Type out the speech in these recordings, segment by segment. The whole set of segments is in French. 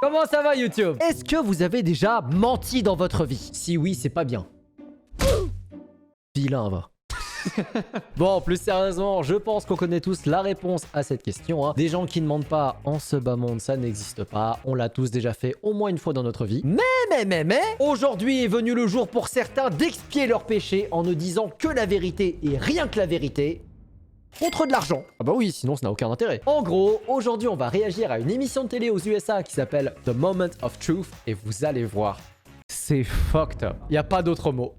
Comment ça va YouTube? Est-ce que vous avez déjà menti dans votre vie? Si oui, c'est pas bien. Vilain va. Bon, plus sérieusement, je pense qu'on connaît tous la réponse à cette question. Hein. Des gens qui ne mentent pas en ce bas monde, ça n'existe pas. On l'a tous déjà fait au moins une fois dans notre vie. Mais, aujourd'hui est venu le jour pour certains d'expier leurs péchés en ne disant que la vérité et rien que la vérité. Contre de l'argent. Ah bah oui, sinon ça n'a aucun intérêt. En gros, aujourd'hui on va réagir à une émission de télé aux USA qui s'appelle The Moment of Truth et vous allez voir, c'est fucked up. Y a pas d'autre mot.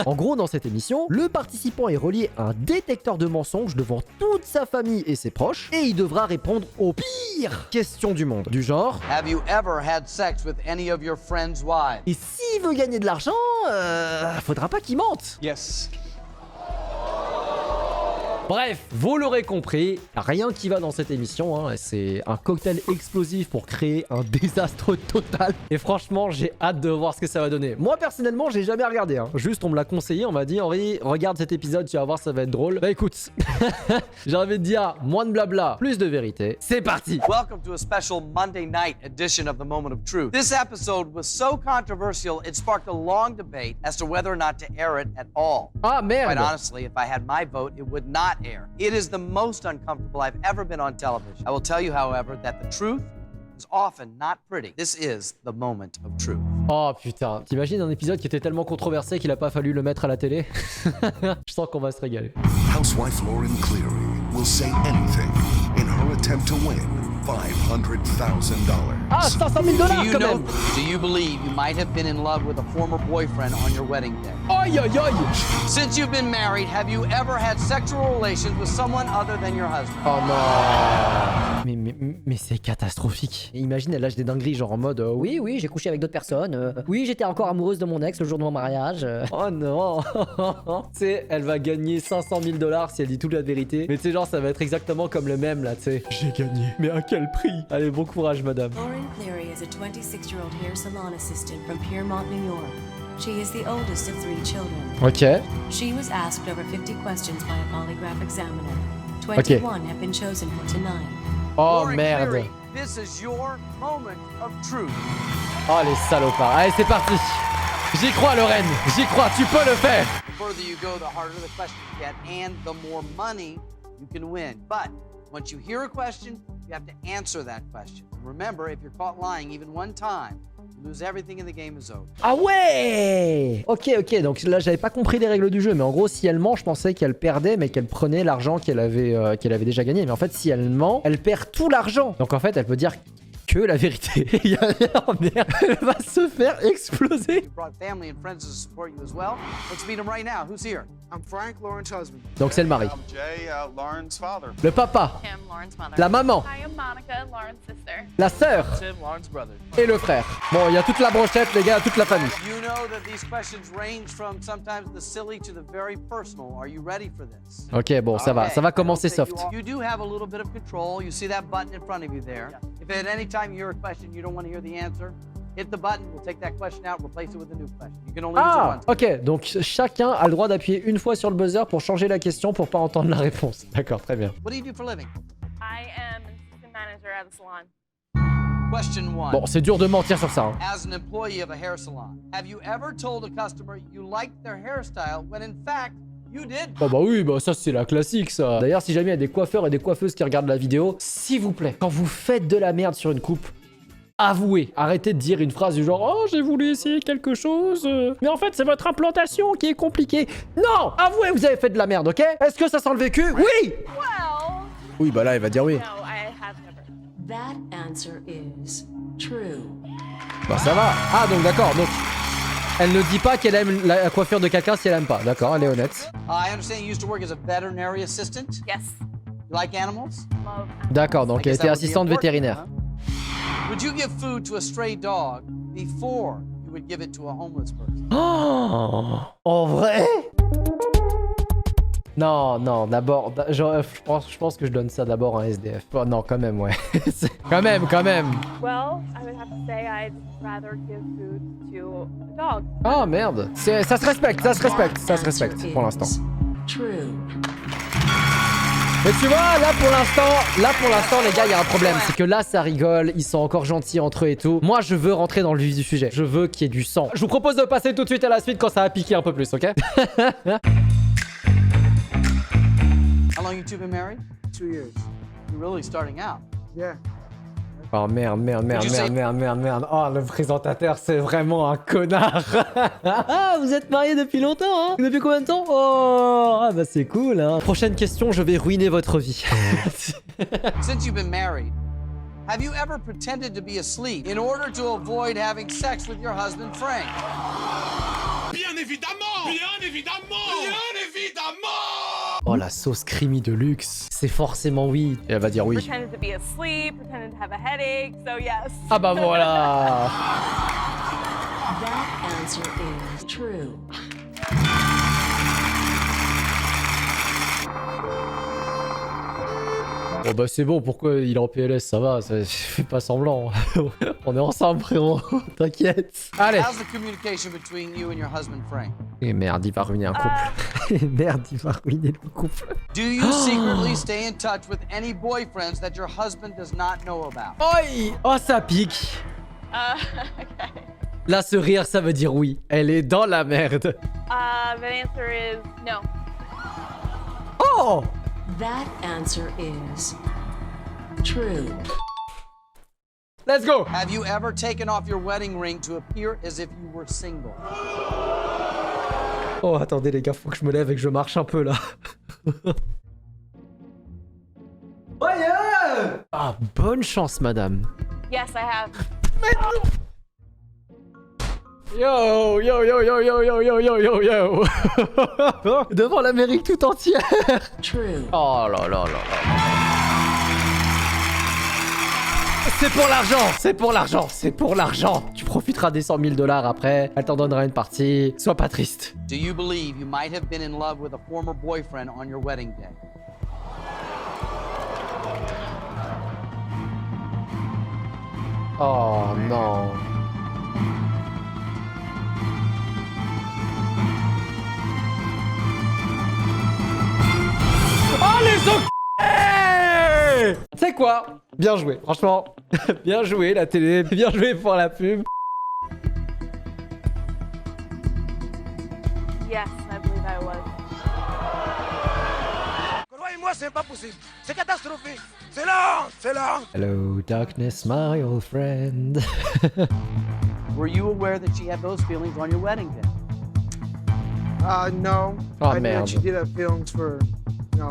En gros, dans cette émission, le participant est relié à un détecteur de mensonges devant toute sa famille et ses proches et il devra répondre aux pires questions du monde. Du genre... Have you ever had sex with any of your friends' wives? Et s'il veut gagner de l'argent, faudra pas qu'il mente. Yes. Bref, vous l'aurez compris, rien qui va dans cette émission, hein. C'est un cocktail explosif pour créer un désastre total. Et franchement, j'ai hâte de voir ce que ça va donner. Moi, personnellement, j'ai jamais regardé. Hein. Juste, on me l'a conseillé, on m'a dit, Henri, regarde cet épisode, tu vas voir, ça va être drôle. Bah écoute, j'ai envie de dire, moins de blabla, plus de vérité. C'est parti. Welcome to a special Monday night edition of The Moment of Truth. This episode was so controversial, it sparked a long debate as to whether or not to air it at all. Ah merde. Quite honestly, if I had my vote, it would not air. It is the most uncomfortable I've ever been on television. I will tell you, however, that the truth is often not pretty. This is the moment of truth. Oh putain, t'imagines un épisode qui était tellement controversé qu'il a pas fallu le mettre à la télé? Je sens qu'on va se régaler. Housewife Lauren Cleary will say anything in her attempt to win $500,000. Ah, $500 000 quand même. Do you believe you might have been in love with a former boyfriend on your wedding day? Aïe aïe aïe. Since you've been married, have you ever had sexual relations with someone other than your husband? Oh non. Mais c'est catastrophique. Imagine, elle lâche des dingueries genre en mode oui, j'ai couché avec d'autres personnes. Oui, j'étais encore amoureuse de mon ex le jour de mon mariage. Oh non. Tu sais, elle va gagner $500 000 si elle dit toute la vérité. Mais tu sais, genre, ça va être exactement comme le même là, tu sais. J'ai gagné. Mais à quel prix? Allez, bon courage, madame. Lauren Cleary is a 26-year-old hair salon assistant from Piermont, New York. She is the oldest of 3 children. Ok. She was asked over 50 questions by a polygraph examiner. 21 have been chosen for tonight. Oh Lauren merde. Cleary, this is your moment of truth. Oh les salopards. Allez, c'est parti. J'y crois, Lorraine. J'y crois. Tu peux le faire. The further you go, the harder the question get, and the more money you can win. But once you hear a question, you have to answer that question. Remember, if you're caught lying even one time, you lose everything and the game is over. Ah ouais. Ok, donc là j'avais pas compris les règles du jeu, mais en gros si elle ment, je pensais qu'elle perdait, mais qu'elle prenait l'argent qu'elle avait déjà gagné. Mais en fait si elle ment, elle perd tout l'argent. Donc en fait elle peut dire que la vérité. Oh merde, elle va se faire exploser. You brought family and friends to support you as well. Let's meet them right now. Who's here? I'm Frank, Lauren's husband. Donc c'est le mari. I'm Jay, Lauren's father. Le papa. Tim, Lauren's mother. La maman. I am Monica, Lauren's sister. La sœur. Tim, Lauren's brother. Et le frère. Bon, il y a toute la brochette, les gars, toute la famille. You know that these questions range from sometimes the silly to the very personal. Are you ready for this? Ok, bon, ça va commencer soft. You do have a little bit of control. You see that button in front of you there. If at any time you hear a question you don't want to hear the answer, hit the button. We'll take that question out, replace it with a new question. You can only use it Ah, once. ok, donc chacun a le droit d'appuyer une fois sur le buzzer pour changer la question pour pas entendre la réponse. D'accord, très bien. What do you do for a living? I am an assistant manager at the salon. Question 1. Bon, c'est dur de mentir sur ça. Hein. As an employee of a hair salon, have you ever told a customer you liked their hairstyle when in fact you did? Oh bah oui, bah ça c'est la classique ça. D'ailleurs, si jamais il y a des coiffeurs et des coiffeuses qui regardent la vidéo, s'il vous plaît, quand vous faites de la merde sur une coupe, avouez. Arrêtez de dire une phrase du genre « Oh, j'ai voulu essayer quelque chose, mais en fait, c'est votre implantation qui est compliquée. » Non! Avouez, vous avez fait de la merde, ok? Est-ce que ça sent le vécu? Oui! Well, Oui, bah là, il va dire oui. no, I have never. That answer is true. Bah ça va. Ah, donc d'accord, donc... Elle ne dit pas qu'elle aime la coiffure de quelqu'un si elle aime pas. D'accord, elle est honnête. I understand you used to work as a veterinary assistant. Yes. You like animals? Love. D'accord, donc I elle guess était that would be assistante important, vétérinaire. huh? Would you give food to a stray dog before you would give it to a homeless person? Oh, en vrai? Non, non, d'abord, je pense que je donne ça d'abord à un SDF. Oh, non, quand même, ouais. quand même. Well, I would have to say I'd rather give food to a dog. Ah, merde. Ça se respecte pour l'instant. True. Mais tu vois, là pour l'instant, les gars, il y a un problème. C'est que là, ça rigole, ils sont encore gentils entre eux et tout. Moi, je veux rentrer dans le vif du sujet. Je veux qu'il y ait du sang. Je vous propose de passer tout de suite à la suite quand ça va piquer un peu plus, ok? How long you two been married? 2 years. You're really starting out. Yeah. Oh merde. Oh, le présentateur, c'est vraiment un connard. Ah, vous êtes mariés depuis longtemps, hein? Depuis combien de temps? Oh, ah bah c'est cool, hein. Prochaine question, je vais ruiner votre vie. Since you've been married, have you ever pretended to be asleep in order to avoid having sex with your husband, Frank? Bien évidemment! Bien évidemment! Bien évidemment! Oh, la sauce creamy de luxe. C'est forcément oui. Et elle va dire oui. Pretended to be asleep, pretended to have a headache, so yes. Ah bah voilà. That answer is true. Bon bah c'est bon, pourquoi il est en PLS, ça va, fais pas semblant. On est ensemble frérot, t'inquiète. Allez. How's the communication between you and your husband, Frank? Et merde, il va ruiner un couple. Et merde, il va ruiner le couple. Do you secretly stay in touch with any boyfriends that your husband does not know about? Oi. Oh ça pique. Okay. Là ce rire ça veut dire oui, elle est dans la merde. The answer is no. Oh. That answer is true. Let's go. Have you ever taken off your wedding ring to appear as if you were single? Oh attendez les gars, faut que je me lève et que je marche un peu là. Ah bonne chance madame. Yes, I have. Yo. Devant l'Amérique tout entière. True. Oh là là. C'est pour l'argent. Tu profiteras des 100 000 $ après. Elle t'en donnera une partie. Sois pas triste. Do you believe you might have been in love with a former boyfriend on your wedding day? Oh non. Oh les enculés! Tu sais quoi? Bien joué, franchement. Bien joué la télé, bien joué pour la pub. Yes, I believe I was. Croyez-moi, c'est pas possible. C'est catastrophique. C'est lent. Hello darkness my old friend. Were you aware that she had those feelings on your wedding day? No. Oh, I knew man. that she did have feelings for,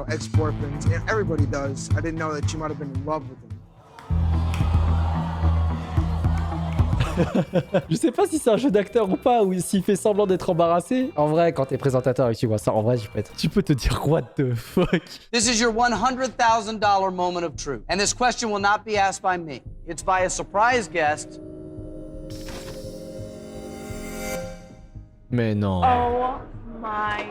ex-boyfriends. And everybody does. I didn't know that she might have been in love with them. Je sais pas si c'est un jeu d'acteur ou pas, ou s'il fait semblant d'être embarrassé. En vrai, quand t'es présentateur et que tu vois ça, en vrai, tu peux te dire what the fuck. This is your $100,000 moment of truth. And this question will not be asked by me. It's by a surprise guest. Mais non. Oh my.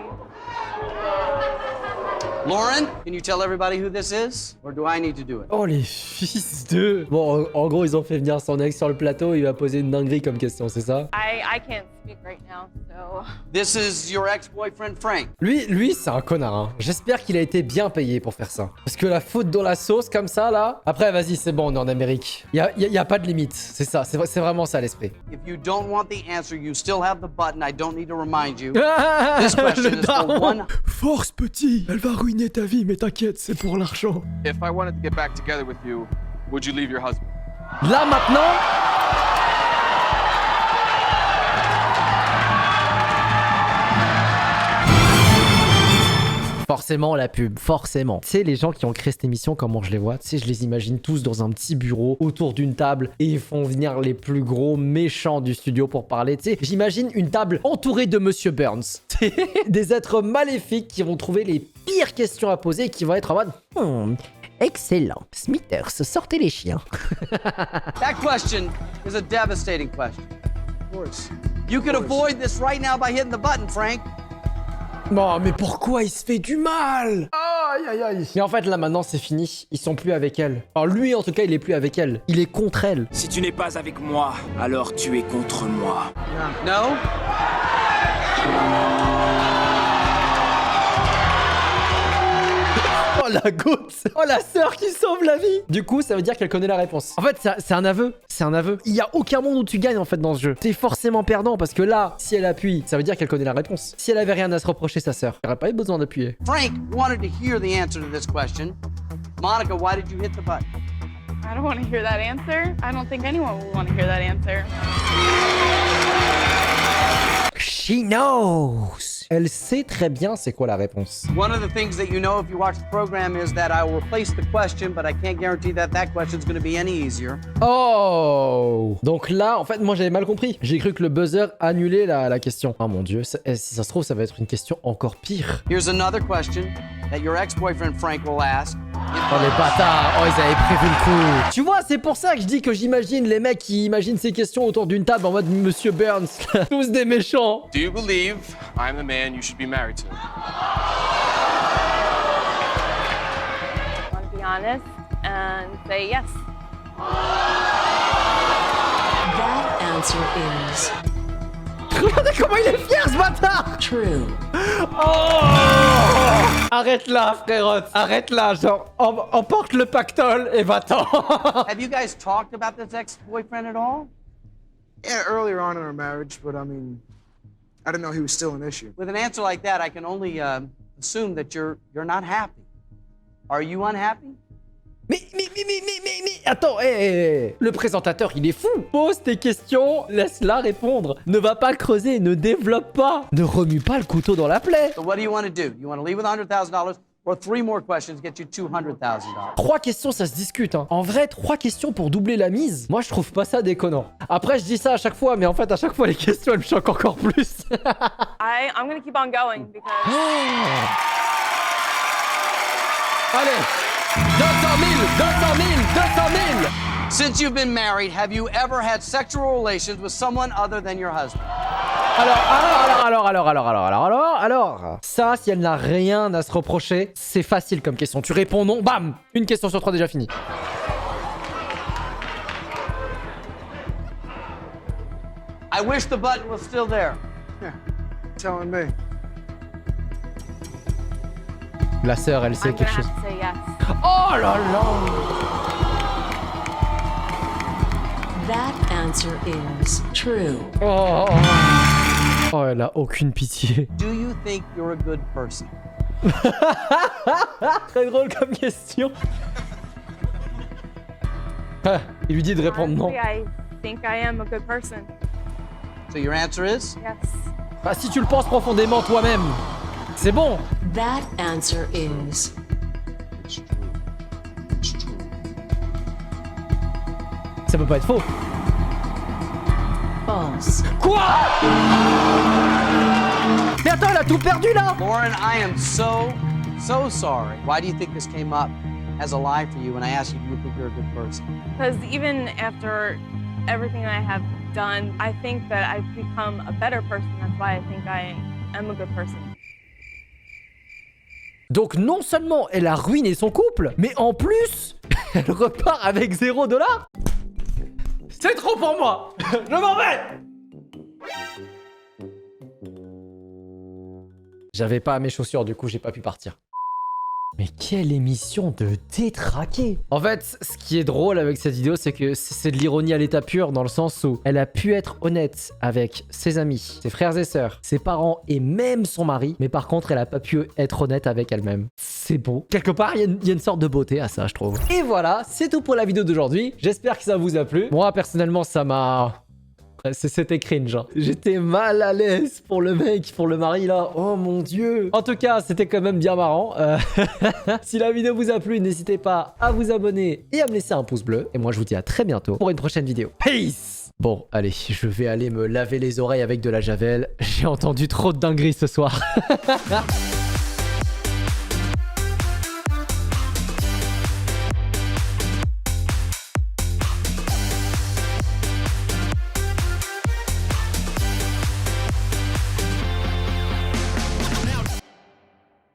Lauren, can you tell everybody who this is? Or do I need to do it? Oh les fils de... Bon, en gros, ils ont fait venir son ex sur le plateau, il va poser une dinguerie comme question, c'est ça? I can't speak right now, so. This is your ex-boyfriend, Frank. Lui c'est un connard, hein. J'espère qu'il a été bien payé pour faire ça. Parce que la faute dans la sauce, comme ça, là... Après, vas-y, c'est bon, on est en Amérique. Y a pas de limite, c'est ça, c'est vraiment ça l'esprit. If you don't want the answer, you still have the button. I don't need to remind you. This question Le is for daron. one. Force petit, elle va ruiner ta vie, mais t'inquiète, c'est pour l'argent. If I wanted to get back together with you, would you leave your husband? Là maintenant... Forcément la pub, forcément. Tu sais, les gens qui ont créé cette émission, comment je les vois? Tu sais, je les imagine tous dans un petit bureau, autour d'une table, et ils font venir les plus gros méchants du studio pour parler. Tu sais, j'imagine une table entourée de Monsieur Burns. Des êtres maléfiques qui vont trouver les pires questions à poser et qui vont être en mode... excellent. Smithers, sortez les chiens. That question is a devastating question. Of course. You could avoid this right now by hitting the button, Frank. Non, mais pourquoi il se fait du mal? Aïe, aïe, aïe. Mais en fait, là, maintenant, c'est fini. Ils sont plus avec elle. Alors, lui, en tout cas, il est plus avec elle. Il est contre elle. Si tu n'es pas avec moi, alors tu es contre moi. No? la goutte. Oh, la sœur qui sauve la vie. Du coup, ça veut dire qu'elle connaît la réponse. En fait, c'est un aveu. C'est un aveu. Il y a aucun monde où tu gagnes, en fait, dans ce jeu. T'es forcément perdant, parce que là, si elle appuie, ça veut dire qu'elle connaît la réponse. Si elle avait rien à se reprocher, sa sœur, elle aurait pas eu besoin d'appuyer. Frank wanted to hear the answer to this question. Monica, why did you hit the button? I don't want to hear that answer. I don't think anyone will want to hear that answer. She knows. Elle sait très bien c'est quoi la réponse. One of the things that you know if you watch the program is that I will replace the question, but I can't guarantee that that question is going to be any easier. Oh. Donc là, en fait, moi j'avais mal compris. J'ai cru que le buzzer annulait la question. Oh mon dieu, si ça se trouve, ça va être une question encore pire. Here's another question that your ex-boyfriend Frank will ask. Oh les bâtards, oh ils avaient prévu le coup. Tu vois, c'est pour ça que je dis que j'imagine les mecs qui imaginent ces questions autour d'une table en mode Monsieur Burns. Tous des méchants. Do you believe I'm the man you should be married to? I want to be honest and say yes. That answer is Regardez comment il est fier ce bâtard. true. Oh. Arrête là, frérotte. Arrête là, genre, emporte le pactole et va-t'en. Have you guys talked about this ex-boyfriend at all? Yeah, earlier on in our marriage, but I mean, I didn't know he was still an issue. With an answer like that, I can only assume that you're not happy. Are you unhappy? Mais, attends, le présentateur, il est fou. Pose tes questions, laisse-la répondre. Ne va pas creuser, ne développe pas. Ne remue pas le couteau dans la plaie. So what do you want to do? You want to leave with $100,000 or 3 more questions get you $200,000? 3 questions, ça se discute, hein. En vrai, 3 questions pour doubler la mise, moi, je trouve pas ça déconnant. Après, je dis ça à chaque fois, mais en fait, à chaque fois, les questions, elles me choquent encore plus. I'm going to keep on going because Allez, 200 000, 200 000, 200 000. Since you've been married, have you ever had sexual relations with someone other than your husband? Alors. Ça, si elle n'a rien à se reprocher, c'est facile comme question. Tu réponds non, bam, une question sur 3 déjà finie. I wish the button was still there. Yeah, telling me. La sœur, elle sait I'm going to quelque chose. have to say yes. Oh là là. That answer is true. Oh, elle a aucune pitié. Do you think you're a good person? Très drôle comme question. Ah, il lui dit de répondre non. Honestly, I think I am a good person. So your answer is? Yes. Bah si tu le penses profondément toi-même, c'est bon. That answer is It's true. It's true. Ça peut pas être faux. false. Quoi? Mais attends, elle a tout perdu là. Lauren, I am so sorry. Why do you think this came up as a lie for you when I asked you, do you think you're a good person? Because even after everything I have done, I think that I've become a better person. That's why I think I am a good person. Donc non seulement elle a ruiné son couple, mais en plus, elle repart avec $0. C'est trop pour moi. Je m'en vais. J'avais pas mes chaussures, du coup j'ai pas pu partir. Mais quelle émission de détraqué! En fait, ce qui est drôle avec cette vidéo, c'est que c'est de l'ironie à l'état pur, dans le sens où elle a pu être honnête avec ses amis, ses frères et sœurs, ses parents et même son mari, mais par contre, elle a pas pu être honnête avec elle-même. C'est beau. Quelque part, il y a une sorte de beauté à ça, je trouve. Et voilà, c'est tout pour la vidéo d'aujourd'hui. J'espère que ça vous a plu. Moi, personnellement, ça m'a... C'était cringe. Hein. J'étais mal à l'aise pour le mec, pour le mari là. Oh mon dieu. En tout cas, c'était quand même bien marrant. Si la vidéo vous a plu, n'hésitez pas à vous abonner et à me laisser un pouce bleu. Et moi, je vous dis à très bientôt pour une prochaine vidéo. Peace! Bon, allez, je vais aller me laver les oreilles avec de la javel. J'ai entendu trop de dingueries ce soir.